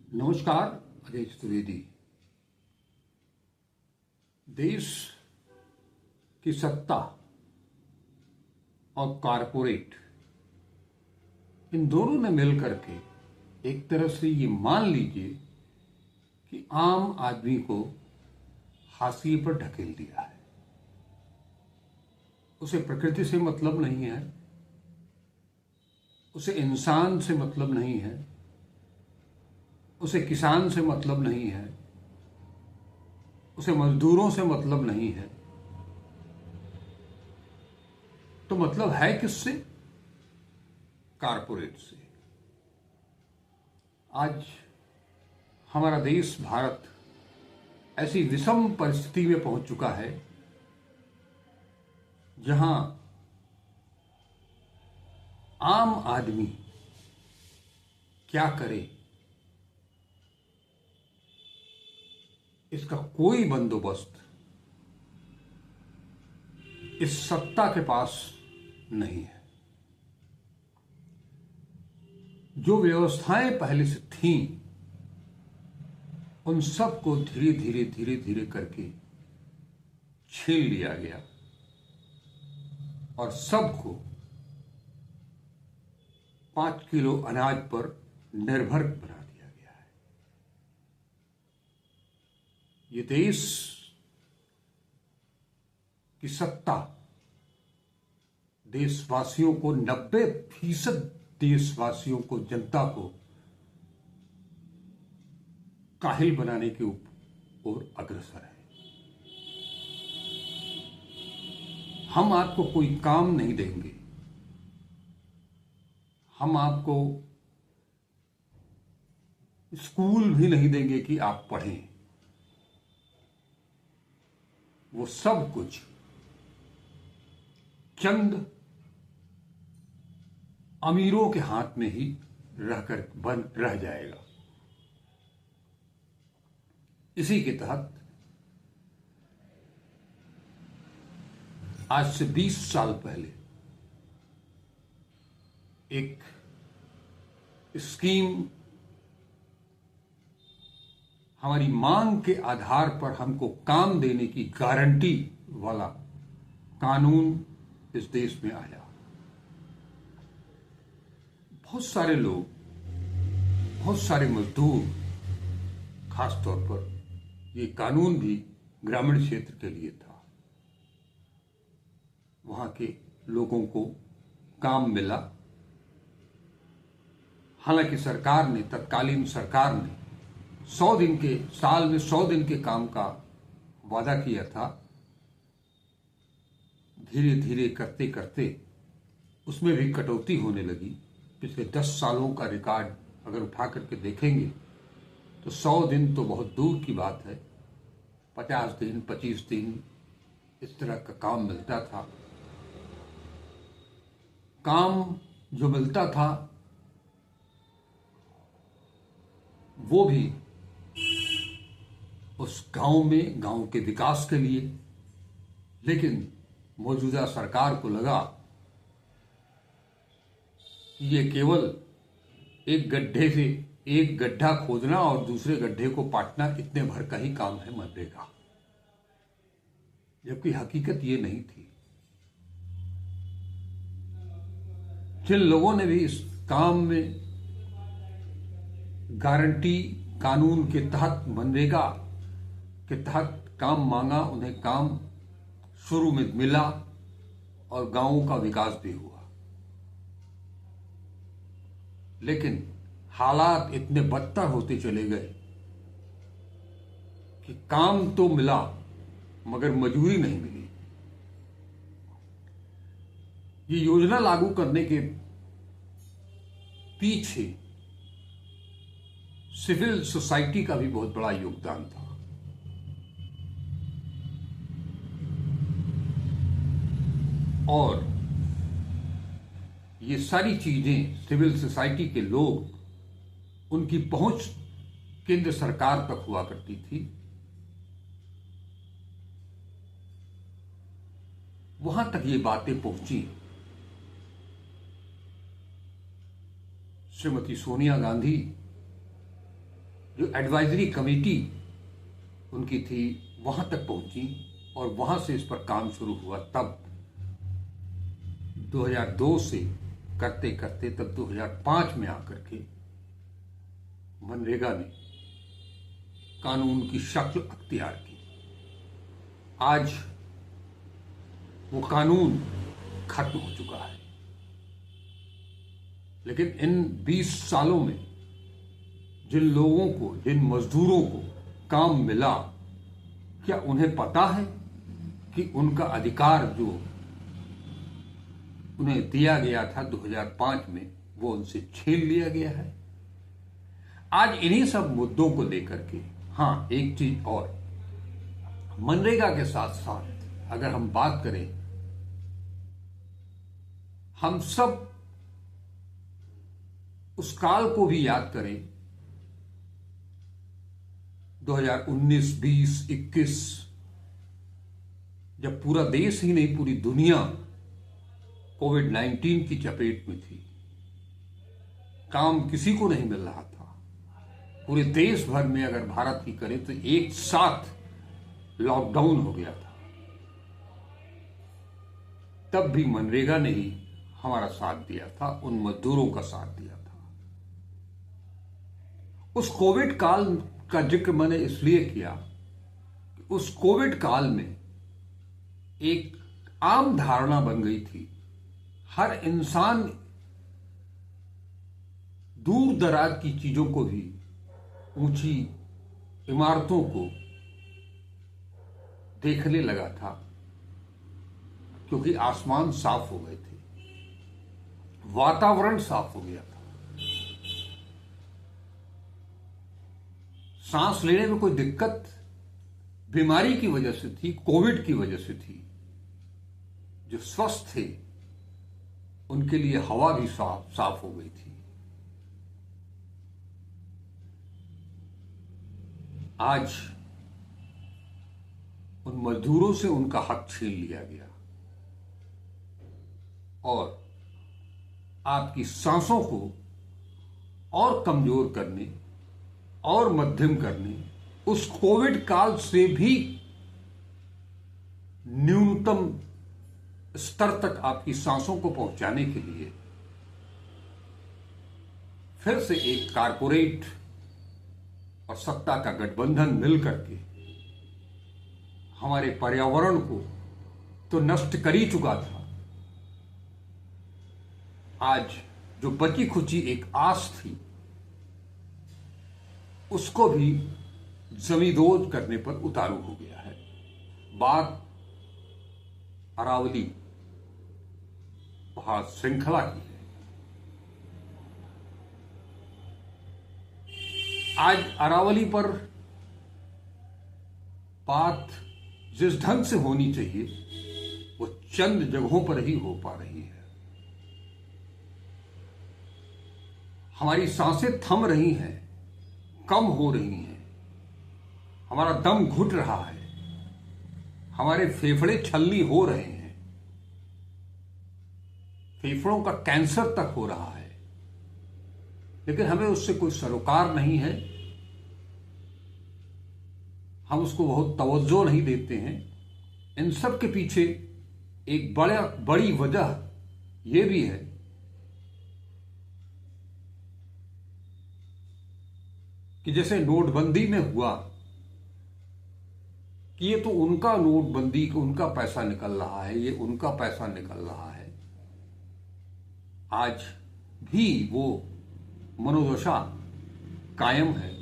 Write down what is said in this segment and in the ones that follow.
नमस्कार। अजय चतुर्वेदी। देश की सत्ता और कारपोरेट, इन दोनों ने मिलकर के एक तरह से ये मान लीजिए कि आम आदमी को हाशिए पर ढकेल दिया है। उसे प्रकृति से मतलब नहीं है, उसे इंसान से मतलब नहीं है, उसे किसान से मतलब नहीं है, उसे मजदूरों से मतलब नहीं है। तो मतलब है किससे? कारपोरेट से। आज हमारा देश भारत ऐसी विषम परिस्थिति में पहुंच चुका है जहां आम आदमी क्या करे, इसका कोई बंदोबस्त इस सत्ता के पास नहीं है। जो व्यवस्थाएं पहले से थीं, उन सब को धीरे धीरे धीरे धीरे करके छीन लिया गया और सबको 5 किलो अनाज पर निर्भर बना दिया गया है। ये देश की सत्ता देशवासियों को 90% देशवासियों को, जनता को काहिल बनाने की ओर अग्रसर है। हम आपको कोई काम नहीं देंगे, हम आपको स्कूल भी नहीं देंगे कि आप पढ़ें। वो सब कुछ चंद अमीरों के हाथ में ही रहकर बंद रह जाएगा। इसी के तहत आज से 20 साल पहले एक स्कीम, हमारी मांग के आधार पर हमको काम देने की गारंटी वाला कानून इस देश में आया। बहुत सारे लोग, बहुत सारे मजदूर, खासतौर पर ये कानून भी ग्रामीण क्षेत्र के लिए था। वहां के लोगों को काम मिला। हालांकि सरकार ने, तत्कालीन सरकार ने 100 दिन के, साल में 100 दिन के काम का वादा किया था। धीरे धीरे करते करते उसमें भी कटौती होने लगी। पिछले 10 सालों का रिकॉर्ड अगर उठा करके देखेंगे तो 100 दिन तो बहुत दूर की बात है। 50 दिन, 25 दिन इस तरह का काम मिलता था। काम जो मिलता था वो भी उस गांव में, गांव के विकास के लिए। लेकिन मौजूदा सरकार को लगा कि ये केवल एक गड्ढे से एक गड्ढा खोदना और दूसरे गड्ढे को पाटना, इतने भर का ही काम है मनरेगा। जबकि हकीकत ये नहीं थी। जिन लोगों ने भी इस काम में गारंटी कानून के तहत, मनरेगा के तहत काम मांगा, उन्हें काम शुरू में मिला और गांवों का विकास भी हुआ। लेकिन हालात इतने बदतर होते चले गए कि काम तो मिला मगर मजूरी नहीं मिली। ये योजना लागू करने के पीछे सिविल सोसाइटी का भी बहुत बड़ा योगदान था। और ये सारी चीजें, सिविल सोसाइटी के लोग, उनकी पहुंच केंद्र सरकार तक हुआ करती थी। वहां तक ये बातें पहुंची। श्रीमती सोनिया गांधी जो एडवाइजरी कमेटी उनकी थी वहां तक पहुंची और वहां से इस पर काम शुरू हुआ। तब 2002 से करते करते तब 2005 में आकर के मनरेगा ने कानून की शक्ल अख्तियार की। आज वो कानून खत्म हो चुका है, लेकिन इन 20 सालों में जिन लोगों को, जिन मजदूरों को काम मिला, क्या उन्हें पता है कि उनका अधिकार जो उन्हें दिया गया था 2005 में वो उनसे छीन लिया गया है? आज इन्हीं सब मुद्दों को लेकर के, हाँ एक चीज और, मनरेगा के साथ साथ अगर हम बात करें, हम सब उस काल को भी याद करें 2019, 20, 21, जब पूरा देश ही नहीं पूरी दुनिया कोविड-19 की चपेट में थी। काम किसी को नहीं मिल रहा था। पूरे देश भर में अगर भारत की करें तो एक साथ लॉकडाउन हो गया था। तब भी मनरेगा ने ही हमारा साथ दिया था, उन मजदूरों का साथ दिया था। उस कोविड काल का जिक्र मैंने इसलिए किया कि उस कोविड काल में एक आम धारणा बन गई थी, हर इंसान दूर दराज की चीजों को भी, ऊंची इमारतों को देखने लगा था, क्योंकि आसमान साफ हो गए थे, वातावरण साफ हो गया था, सांस लेने में कोई दिक्कत बीमारी की वजह से थी, कोविड की वजह से थी। जो स्वस्थ थे उनके लिए हवा भी साफ हो गई थी। आज उन मजदूरों से उनका हक छीन लिया गया और आपकी सांसों को और कमजोर करने और मध्यम करने, उस कोविड काल से भी न्यूनतम स्तर तक आपकी सांसों को पहुंचाने के लिए फिर से एक कारपोरेट और सत्ता का गठबंधन मिल करके हमारे पर्यावरण को तो नष्ट कर ही चुका था। आज जो बची खुची एक आस थी उसको भी जमींदोज करने पर उतारू हो गया है। बात अरावली पहाड़ श्रृंखला की है। आज अरावली पर बात जिस ढंग से होनी चाहिए वो चंद जगहों पर ही हो पा रही है। हमारी सांसें थम रही हैं, कम हो रही हैं, हमारा दम घुट रहा है, हमारे फेफड़े छलनी हो रहे हैं, फेफड़ों का कैंसर तक हो रहा है, लेकिन हमें उससे कोई सरोकार नहीं है। हम उसको बहुत तवज्जो नहीं देते हैं। इन सब के पीछे एक बड़ी वजह यह भी है कि जैसे नोटबंदी में हुआ कि ये तो उनका नोटबंदी, उनका पैसा निकल रहा है, ये उनका पैसा निकल रहा है। आज भी वो मनोदशा कायम है,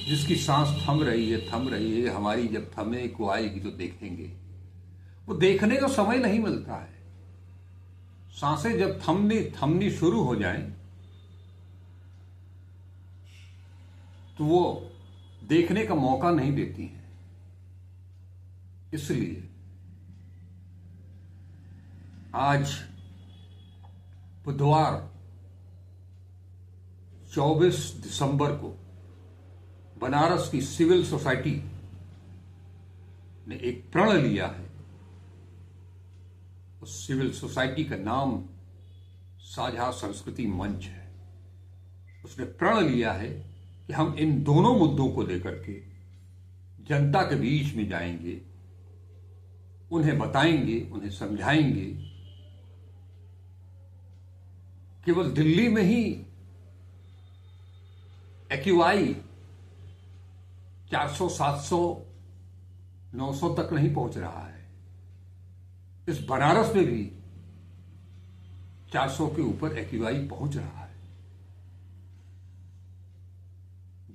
जिसकी सांस थम रही है। हमारी जब थमे को आएगी तो देखेंगे। वो देखने का समय नहीं मिलता है। सांसें जब थमनी शुरू हो जाएं तो वो देखने का मौका नहीं देती हैं। इसलिए आज बुधवार 24 दिसंबर को बनारस की सिविल सोसाइटी ने एक प्रण लिया है। उस सिविल सोसाइटी का नाम साझा संस्कृति मंच है। उसने प्रण लिया है कि हम इन दोनों मुद्दों को लेकर के जनता के बीच में जाएंगे, उन्हें बताएंगे, उन्हें समझाएंगे। केवल दिल्ली में ही एक्यूआई 400, 700, 900 तक नहीं पहुंच रहा है। इस बनारस में भी 400 के ऊपर एक्यूआई पहुंच रहा है।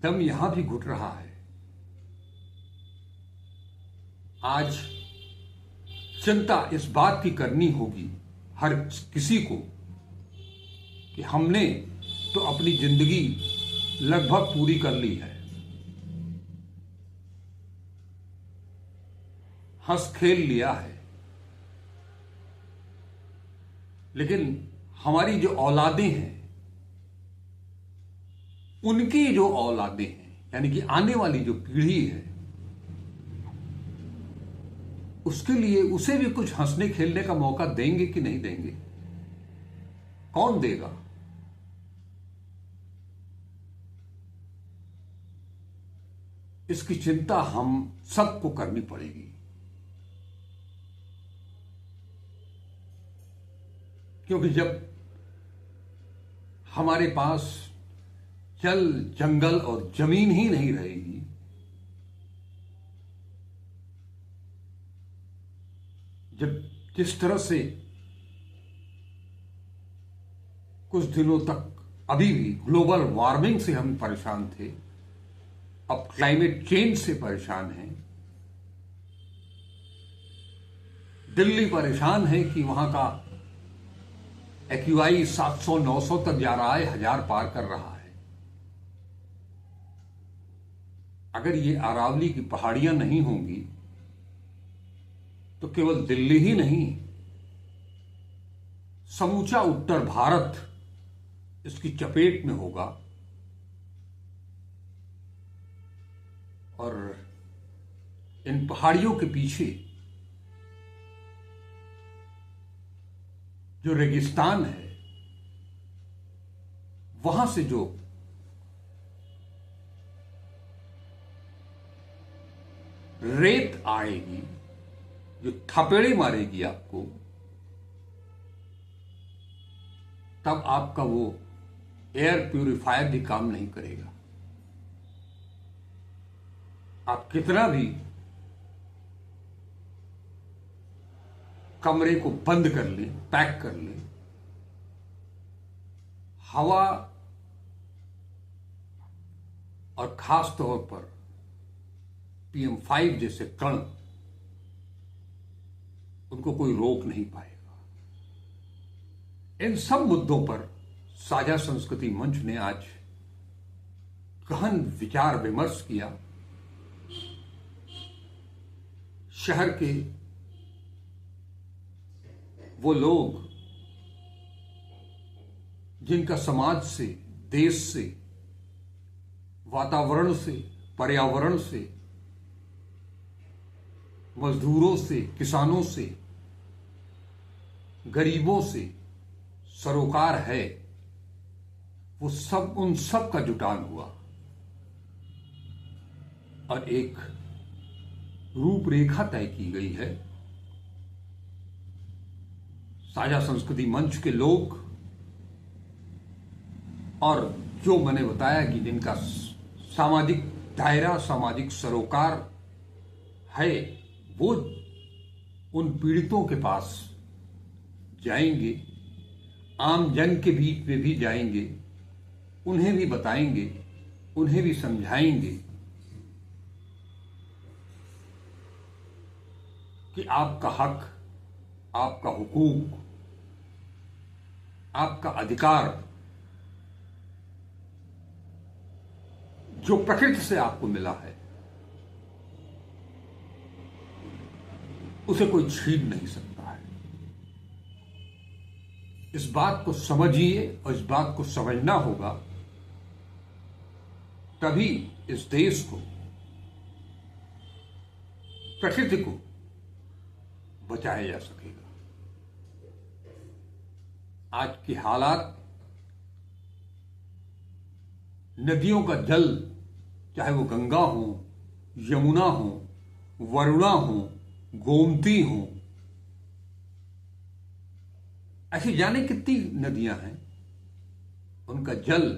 दम यहां भी घुट रहा है। आज चिंता इस बात की करनी होगी हर किसी को कि हमने तो अपनी जिंदगी लगभग पूरी कर ली है, हंस खेल लिया है, लेकिन हमारी जो औलादें हैं, उनकी जो औलादें हैं, यानी कि आने वाली जो पीढ़ी है, उसके लिए उसे भी कुछ हंसने खेलने का मौका देंगे कि नहीं देंगे? कौन देगा? इसकी चिंता हम सबको करनी पड़ेगी, क्योंकि जब हमारे पास जल, जंगल और जमीन ही नहीं रहेगी, जब जिस तरह से कुछ दिनों तक अभी भी ग्लोबल वार्मिंग से हम परेशान थे, अब क्लाइमेट चेंज से परेशान हैं। दिल्ली परेशान है कि वहां का एक्यूआई 700, 900 तक जा रहा है, 1000 पार कर रहा है। अगर ये अरावली की पहाड़ियां नहीं होंगी तो केवल दिल्ली ही नहीं, समूचा उत्तर भारत इसकी चपेट में होगा। और इन पहाड़ियों के पीछे जो रेगिस्तान है, वहां से जो रेत आएगी, जो थपेड़े मारेगी आपको, तब आपका वो एयर प्यूरिफायर भी काम नहीं करेगा। आप कितना भी कमरे को बंद कर लें, पैक कर लें, हवा और खास तौर पर PM5 जैसे कण, उनको कोई रोक नहीं पाएगा। इन सब मुद्दों पर साझा संस्कृति मंच ने आज गहन विचार विमर्श किया। शहर के वो लोग जिनका समाज से, देश से, वातावरण से, पर्यावरण से, मजदूरों से, किसानों से, गरीबों से सरोकार है, वो सब, उन सब का जुटान हुआ और एक रूपरेखा तय की गई है। साझा संस्कृति मंच के लोग और जो मैंने बताया कि जिनका सामाजिक दायरा, सामाजिक सरोकार है, वो उन पीड़ितों के पास जाएंगे, आम जन के बीच में भी जाएंगे, उन्हें भी बताएंगे, उन्हें भी समझाएंगे कि आपका हक, आपका हुकूक, आपका अधिकार जो प्रकृति से आपको मिला है, उसे कोई छीन नहीं सकता है। इस बात को समझिए और इस बात को समझना होगा, तभी इस देश को, प्रकृति को बचाया जा सकेगा। आज के हालात नदियों का जल, चाहे वो गंगा हो, यमुना हो, वरुणा हो, गोमती हो, ऐसी जाने कितनी नदियां हैं, उनका जल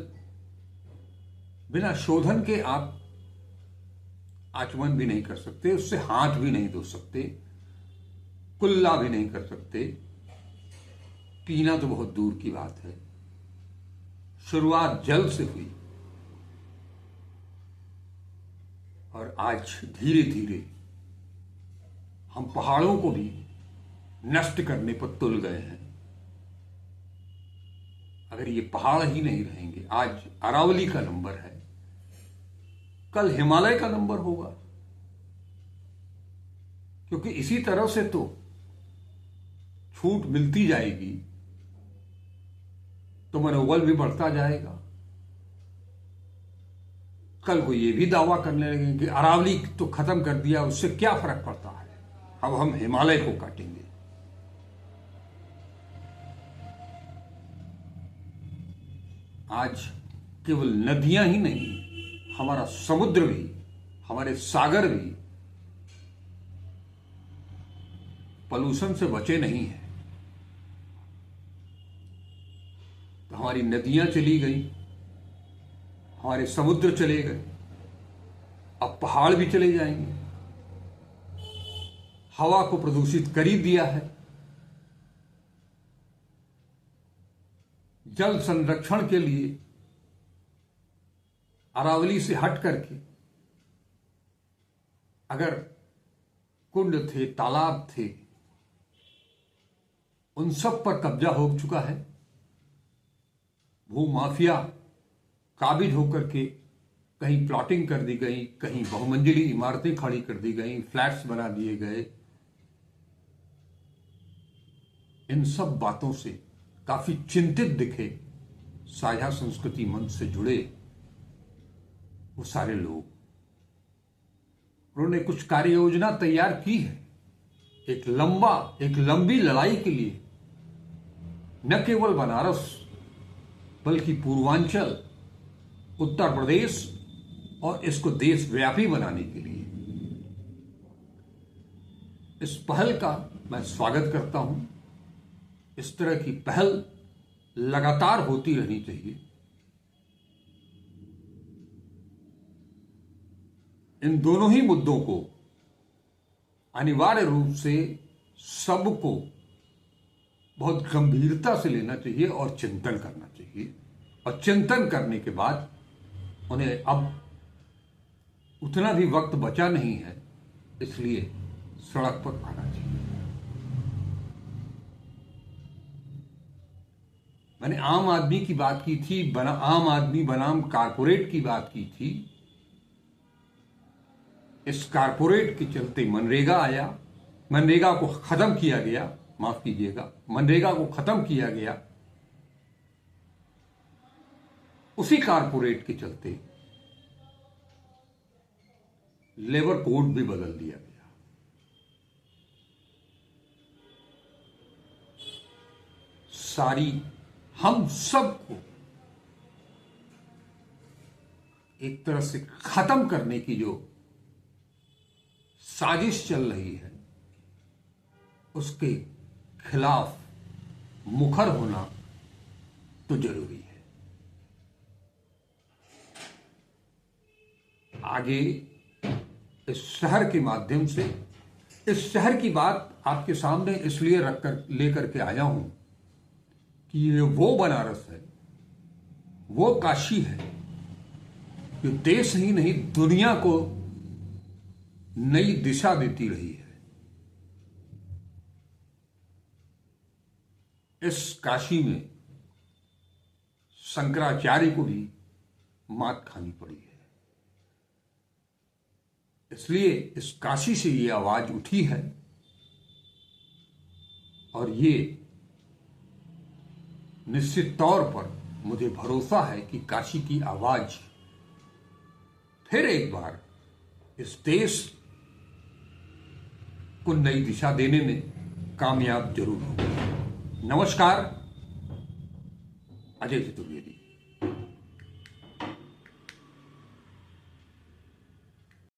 बिना शोधन के आप आचमन भी नहीं कर सकते, उससे हाथ भी नहीं धो सकते, कुल्ला भी नहीं कर सकते, पीना तो बहुत दूर की बात है। शुरुआत जल से हुई और आज धीरे धीरे हम पहाड़ों को भी नष्ट करने पर तुल गए हैं। अगर ये पहाड़ ही नहीं रहेंगे, आज अरावली का नंबर है, कल हिमालय का नंबर होगा, क्योंकि इसी तरह से तो छूट मिलती जाएगी तो मनोबल भी बढ़ता जाएगा। कल को ये भी दावा करने लगेंगे कि अरावली तो खत्म कर दिया, उससे क्या फर्क पड़ता है, अब हम हिमालय को काटेंगे। आज केवल नदियां ही नहीं, हमारा समुद्र भी, हमारे सागर भी पॉल्यूशन से बचे नहीं हैं। तो हमारी नदियां चली गई, हमारे समुद्र चले गए, अब पहाड़ भी चले जाएंगे। हवा को प्रदूषित कर ही दिया है। जल संरक्षण के लिए अरावली से हट करके अगर कुंड थे, तालाब थे, उन सब पर कब्जा हो चुका है। भूमाफिया काबिज होकर के कहीं प्लॉटिंग कर दी गई, कहीं बहुमंजिली इमारतें खड़ी कर दी गई, फ्लैट्स बना दिए गए। इन सब बातों से काफी चिंतित दिखे साझा संस्कृति मंच से जुड़े वो सारे लोग। उन्होंने कुछ कार्य योजना तैयार की है एक लंबी लड़ाई के लिए, न केवल बनारस बल्कि पूर्वांचल, उत्तर प्रदेश और इसको देशव्यापी बनाने के लिए। इस पहल का मैं स्वागत करता हूं। इस तरह की पहल लगातार होती रहनी चाहिए। इन दोनों ही मुद्दों को अनिवार्य रूप से सबको बहुत गंभीरता से लेना चाहिए और चिंतन करना चाहिए। और चिंतन करने के बाद उन्हें अब उतना भी वक्त बचा नहीं है, इसलिए सड़क पर आना चाहिए। मैंने आम आदमी की बात की थी, आम आदमी बनाम कारपोरेट की बात की थी। इस कारपोरेट के चलते मनरेगा आया, मनरेगा को खत्म किया गया, माफ कीजिएगा, मनरेगा को खत्म किया गया। उसी कारपोरेट के चलते लेबर कोड भी बदल दिया गया। सारी हम सबको एक तरह से खत्म करने की जो साजिश चल रही है, उसके खिलाफ मुखर होना तो जरूरी है। आगे इस शहर के माध्यम से, इस शहर की बात आपके सामने इसलिए लेकर के आया हूं कि ये वो बनारस है, वो काशी है जो देश ही नहीं दुनिया को नई दिशा देती रही है। इस काशी में शंकराचार्य को भी मात खानी पड़ी है। इसलिए इस काशी से ये आवाज उठी है और ये निश्चित तौर पर मुझे भरोसा है कि काशी की आवाज फिर एक बार इस देश को नई दिशा देने में कामयाब जरूर होगी। नमस्कार, अजय चतुर्वेदी।